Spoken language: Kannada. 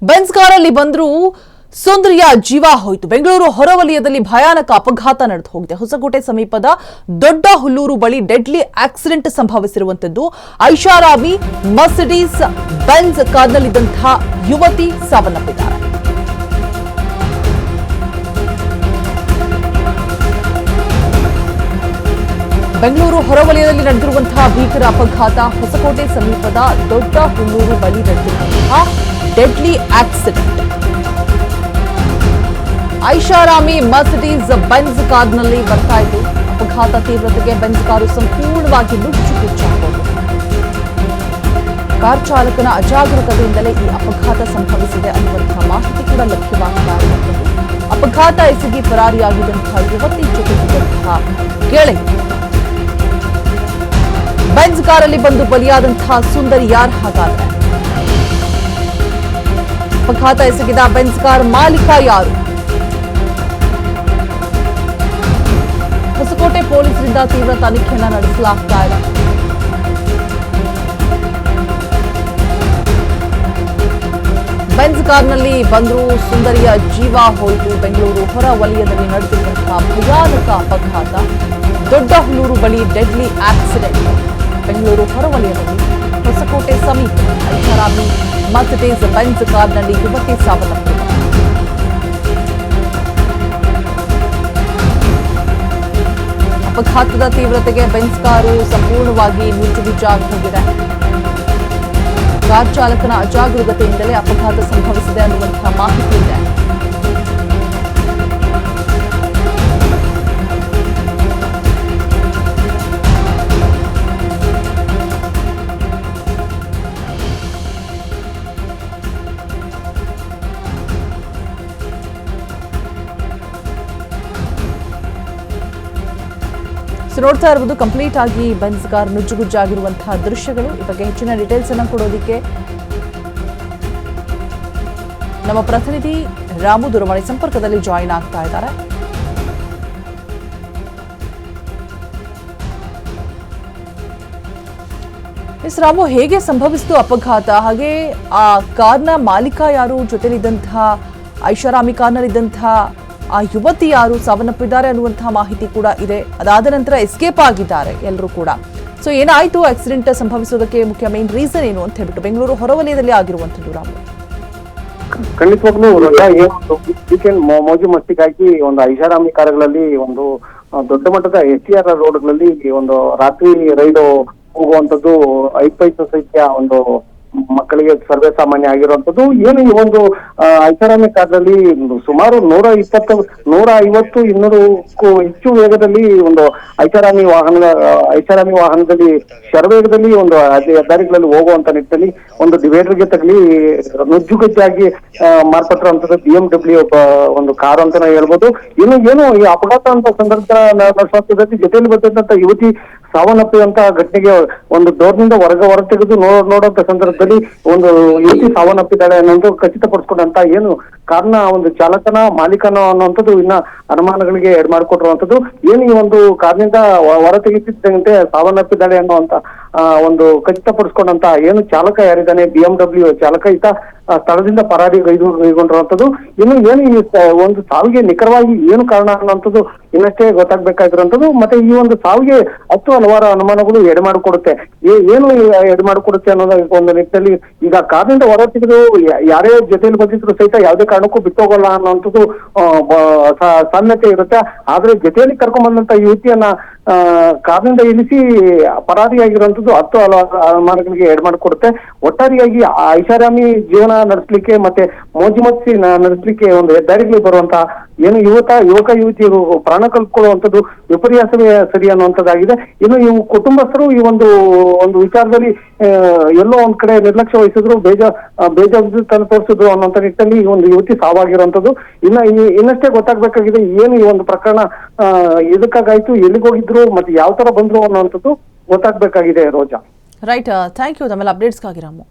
ಬೆಂಜ್ ಕಾರಲ್ಲಿ ಬಂದ್ರು ಸುಂದರಿಯ ಜೀವ ಹೋಯಿತು. ಬೆಂಗಳೂರು ಹೊರವಲಯದಲ್ಲಿ ಭಯಾನಕ ಅಪಘಾತ ನಡೆದು ಹೋಗಿದೆ. ಹೊಸಕೋಟೆ ಸಮೀಪದ ದೊಡ್ಡ ಹುಲ್ಲೂರು ಬಳಿ ಡೆಡ್ಲಿ ಆಕ್ಸಿಡೆಂಟ್ ಸಂಭವಿಸಿರುವಂತದ್ದು. ಐಷಾರಾಮಿ ಮರ್ಸಿಡೀಸ್ ಬೆಂಜ್ ಕಾರ್ನಲ್ಲಿದ್ದಂತಹ ಯುವತಿ ಸಾವನ್ನಪ್ಪಿದ್ದಾರೆ. ಬೆಂಗಳೂರು ಹೊರವಲಯದಲ್ಲಿ ನಡೆದಿರುವಂತಹ ಭೀಕರ ಅಪಘಾತ. ಹೊಸಕೋಟೆ ಸಮೀಪದ ದೊಡ್ಡ ಹುಲ್ಲೂರು ಬಳಿ ನಡೆದಿರುವಂತಹ ಡೆಡ್ಲಿ ಆಕ್ಸಿಡೆಂಟ್. ಐಷಾರಾಮಿ ಮರ್ಸಿಡೀಸ್ ಬೆಂಜ್ ಕಾರ್ನಲ್ಲಿ ಬರ್ತಾ ಇದ್ದು ಅಪಘಾತ ತೀವ್ರತೆಗೆ ಬೆಂಜ್ ಕಾರು ಸಂಪೂರ್ಣವಾಗಿ ನುಚ್ಚುಗುಚ್ಚಾಗಿದೆ. ಕಾರ್ ಚಾಲಕನ ಅಜಾಗರೂಕತೆಯಿಂದಲೇ ಈ ಅಪಘಾತ ಸಂಭವಿಸಿದೆ ಅನ್ನುವಂತಹ ಮಾಹಿತಿ ಕೂಡ ಲಭ್ಯವಾಗ್ತಾ ಇರುವಂಥದ್ದು. ಅಪಘಾತ ಎಸಗಿ ಪರಾರಿಯಾಗಿದ್ದಂತಹ ಯುವತಿ ಜೊತೆಗಿದ್ದಂತಹ ಗೆಳೆಯ. ಬೆಂಜ್ ಕಾರಲ್ಲಿ ಬಂದು ಬಲಿಯಾದಂತಹ ಸುಂದರಿ ಯಾರು ಹಾಗಾದ್ರೆ? ಅಪಘಾತ ಎಸಗಿದ ಬೆಂಜ್ ಕಾರ್ ಮಾಲೀಕ ಯಾರು? ಹೊಸಕೋಟೆ ಪೊಲೀಸರಿಂದ ತೀವ್ರ ತನಿಖೆಯನ್ನ ನಡೆಸಲಾಗ್ತಾ ಇದೆ. ಬೆಂಜ್ ಕಾರ್ನಲ್ಲಿ ಬಂದ್ರು ಸುಂದರಿಯ ಜೀವ ಹೋಯಿತು. ಬೆಂಗಳೂರು ಹೊರ ವಲಯದಲ್ಲಿ ನಡೆದಿರುವಂತಹ ಭಯಾನಕ ಅಪಘಾತ. ದೊಡ್ಡ ಹುಲ್ಲೂರು ಬಳಿ ಡೆಡ್ಲಿ ಆಕ್ಸಿಡೆಂಟ್. ಬೆಂಗಳೂರು ಹೊರವಲಯದಲ್ಲಿ ಹೊಸಕೋಟೆ ಸಮೀಪ ಐಷಾರಾಮಿ ಮರ್ಸಿಡೀಸ್ ಬೆಂಜ್ ಕಾರ್ನಲ್ಲಿ ಯುವತಿ ಸಾವನ್ನಪ್ಪಿದೆ. ಅಪಘಾತದ ತೀವ್ರತೆಗೆ ಬೆಂಜ್ ಕಾರು ಸಂಪೂರ್ಣವಾಗಿ ನುಚ್ಚುಗುಚ್ಚಾಗಿ ಹೋಗಿದೆ. ಕಾರ್ ಚಾಲಕನ ಅಜಾಗರೂಕತೆಯಿಂದಲೇ ಅಪಘಾತ ಸಂಭವಿಸಿದೆ ಅನ್ನುವಂತಹ ಮಾಹಿತಿ ಇದೆ. ನೋಡ್ತಾ ಇರಬಹುದು ಕಂಪ್ಲೀಟ್ ಆಗಿ ಬೆಂಜ್ ಕಾರ್ ನುಜ್ಜುಗುಜ್ಜಾಗಿರುವಂತಹ ದೃಶ್ಯಗಳು. ಈ ಬಗ್ಗೆ ಹೆಚ್ಚಿನ ಡೀಟೇಲ್ಸ್ ಅನ್ನು ಕೊಡೋದಕ್ಕೆ ನಮ್ಮ ಪ್ರತಿನಿಧಿ ರಾಮು ದೂರವಾಣಿ ಸಂಪರ್ಕದಲ್ಲಿ ಜಾಯಿನ್ ಆಗ್ತಾ ಇದ್ದಾರೆ. ಎಸ್ ರಾಮು, ಹೇಗೆ ಸಂಭವಿಸಿತು ಅಪಘಾತ? ಹಾಗೆ ಆ ಕಾರ್ನ ಮಾಲೀಕ ಯಾರು? ಜೊತೆಲಿದ್ದಂತಹ ಐಷಾರಾಮಿ ಕಾರ್ನಲ್ಲಿದ್ದಂತಹ ಆ ಯುವತಿ ಯಾರು ಸಾವನ್ನಪ್ಪಿದ್ದಾರೆ ಅನ್ನುವಂತಹ ಮಾಹಿತಿ ಕೂಡ ಇದೆ. ಅದಾದ ನಂತರ ಎಸ್ಕೇಪ್ ಆಗಿದ್ದಾರೆ ಎಲ್ಲರೂ ಕೂಡ. ಸೊ ಏನಾಯ್ತು ಆಕ್ಸಿಡೆಂಟ್ ಸಂಭವಿಸೋದಕ್ಕೆ ಮುಖ್ಯ ಮೇನ್ ರೀಸನ್ ಏನು ಅಂತ ಹೇಳ್ಬಿಟ್ಟು ಬೆಂಗಳೂರು ಹೊರವಲಯದಲ್ಲಿ ಆಗಿರುವಂತದ್ದು ರಾಮು? ಖಂಡಿತವಾಗ್ಲೂ ವೀಕೆಂಡ್ ಮೋಜು ಮಸ್ತಿಗಾಗಿ ಒಂದು ಐಷಾರಾಮಿ ಕಾರುಗಳಲ್ಲಿ ಒಂದು ದೊಡ್ಡ ಮಟ್ಟದ SCR ರೋಡ್ಗಳಲ್ಲಿ ಒಂದು ರಾತ್ರಿ ರೈಡ್ ಹೋಗುವಂತದ್ದು ಐಪೈ ಸೊಸೈಟಿಯ ಒಂದು ಮಕ್ಕಳಿಗೆ ಸರ್ವೇ ಸಾಮಾನ್ಯ ಆಗಿರುವಂತದ್ದು. ಏನು ಈ ಒಂದು ಐಷಾರಾಮಿ ಕಾರ್ನಲ್ಲಿ ಸುಮಾರು 150 200ಕ್ಕೂ ಹೆಚ್ಚು ವೇಗದಲ್ಲಿ ಒಂದು ಐಷಾರಾಮಿ ವಾಹನದಲ್ಲಿ ಶರವೇಗದಲ್ಲಿ ಒಂದು ಹೆದ್ದಾರಿಗಳಲ್ಲಿ ಹೋಗುವಂತ ನಿಟ್ಟಿನಲ್ಲಿ ಒಂದು ಡಿವೈಡರ್ಗೆ ತಗಲಿ ನುಜ್ಜುಗುಜ್ಜಾಗಿ ಮಾರ್ಪಟ್ಟಿರುವಂತದ್ದು BMW ಒಂದು ಕಾರು ಅಂತ ಹೇಳ್ಬೋದು. ಏನು ಈ ಅಪಘಾತ ಅಂತ ಸಂದರ್ಭದಲ್ಲಿ ಜೊತೆಯಲ್ಲಿ ಬಂದಂತ ಯುವತಿ ಸಾವನ್ನಪ್ಪಿದಂತ ಘಟನೆಗೆ ಒಂದು ಡೋರ್ನಿಂದ ಹೊರ ತೆಗೆದು ನೋಡುವಂತ ಸಂದರ್ಭದಲ್ಲಿ ಒಂದು ಯುವತಿ ಸಾವನ್ನಪ್ಪಿದ್ದಾಳೆ ಅನ್ನೋದು ಖಚಿತಪಡಿಸ್ಕೊಂಡಂತ ಏನು ಕಾರಣ ಒಂದು ಚಾಲಕನ ಮಾಲೀಕನ ಅನ್ನುವಂಥದ್ದು ಇನ್ನ ಅನುಮಾನಗಳಿಗೆ ಎಡ್ ಮಾಡಿಕೊಟ್ಟಿರುವಂತದ್ದು. ಏನು ಈ ಒಂದು ಕಾರ್ನಿಂದ ಹೊರ ತೆಗೆತಿದ್ದಂತೆ ಸಾವನ್ನಪ್ಪಿದ್ದಾಳೆ ಅನ್ನುವಂತ ಒಂದು ಖಚಿತಪಡಿಸ್ಕೊಂಡಂತ ಏನು ಚಾಲಕ ಯಾರಿದ್ದಾನೆ BMW ಚಾಲಕ ಈತ ಸ್ಥಳದಿಂದ ಪರಾರಿ ಕೈಗೊಂಡಿರುವಂತದ್ದು. ಇನ್ನು ಏನು ಈ ಒಂದು ಸಾವಿಗೆ ನಿಖರವಾಗಿ ಏನು ಕಾರಣ ಅನ್ನುವಂಥದ್ದು ಇನ್ನಷ್ಟೇ ಗೊತ್ತಾಗ್ಬೇಕಾಗಿರುವಂತದ್ದು. ಮತ್ತೆ ಈ ಒಂದು ಸಾವಿಗೆ ಹಲವಾರು ಅನುಮಾನಗಳು ಎಡೆ ಮಾಡಿಕೊಡುತ್ತೆ. ಏನು ಎಡೆ ಮಾಡಿಕೊಡುತ್ತೆ ಅನ್ನೋದ ಒಂದು ನಿಟ್ಟಿನಲ್ಲಿ ಈಗ ಕಾರ್ನಿಂದ ಹೊರ ತೆಗೆದು ಯಾರೇ ಜೊತೆಯಲ್ಲಿ ಬಂದಿದ್ರು ಸಹಿತ ಯಾವುದೇ ಕಾರಣಕ್ಕೂ ಬಿಟ್ಟೋಗಲ್ಲ ಅನ್ನೋಂಥದ್ದು ಸಾಮ್ಯತೆ ಇರುತ್ತೆ. ಆದ್ರೆ ಜೊತೆಯಲ್ಲಿ ಕರ್ಕೊಂಡ್ ಬಂದಂತ ಯುವತಿಯನ್ನ ಕಾರ್ನಿಂದ ಇಳಿಸಿ ಪರಾರಿಯಾಗಿರುವಂತದ್ದು ಅನುಮಾನಗಳಿಗೆ ಎಡೆ ಮಾಡಿಕೊಡುತ್ತೆ. ಒಟ್ಟಾರೆಯಾಗಿ ಐಷಾರಾಮಿ ಜೀವನ ನಡೆಸಲಿಕ್ಕೆ ಮತ್ತೆ ಮೋಜು ಮಸ್ತಿ ನಡೆಸಲಿಕ್ಕೆ ಒಂದು ಹೆದ್ದಾರಿಗಳಿಗೆ ಬರುವಂತಹ ಏನು ಯುವಕ ಯುವತಿಯರು ಪ್ರಾಣ ಕಲ್ಕೊಳ್ಳುವಂಥದ್ದು ವಿಪರ್ಯಾಸವೇ ಸರಿ ಅನ್ನುವಂಥದ್ದಾಗಿದೆ. ಇನ್ನು ಇವು ಕುಟುಂಬಸ್ಥರು ಈ ಒಂದು ವಿಚಾರದಲ್ಲಿ ಎಲ್ಲೋ ಒಂದ್ ಕಡೆ ನಿರ್ಲಕ್ಷ್ಯ ವಹಿಸಿದ್ರು, ಬೇಜವಾಬ್ದಾರಿತನ ತೋರಿಸಿದ್ರು ಅನ್ನುವಂಥ ನಿಟ್ಟಿನಲ್ಲಿ ಈ ಒಂದು ಯುವತಿ ಸಾವಾಗಿರುವಂತದ್ದು. ಇನ್ನಷ್ಟೇ ಗೊತ್ತಾಗ್ಬೇಕಾಗಿದೆ ಏನು ಈ ಒಂದು ಪ್ರಕರಣ ಎದಕ್ಕಾಗಾಯ್ತು, ಎಲ್ಲಿಗೋಗಿದ್ರು ಮತ್ತೆ ಯಾವ ತರ ಬಂದ್ರು ಅನ್ನುವಂಥದ್ದು ಗೊತ್ತಾಗ್ಬೇಕಾಗಿದೆ ರೋಜಾ. ರೈಟ್, ಥ್ಯಾಂಕ್ ಯು ತಮ್ಮೆಲ್ಲ ಅಪ್ಡೇಟ್ಸ್ಗಾಗಿ ರಾಮು.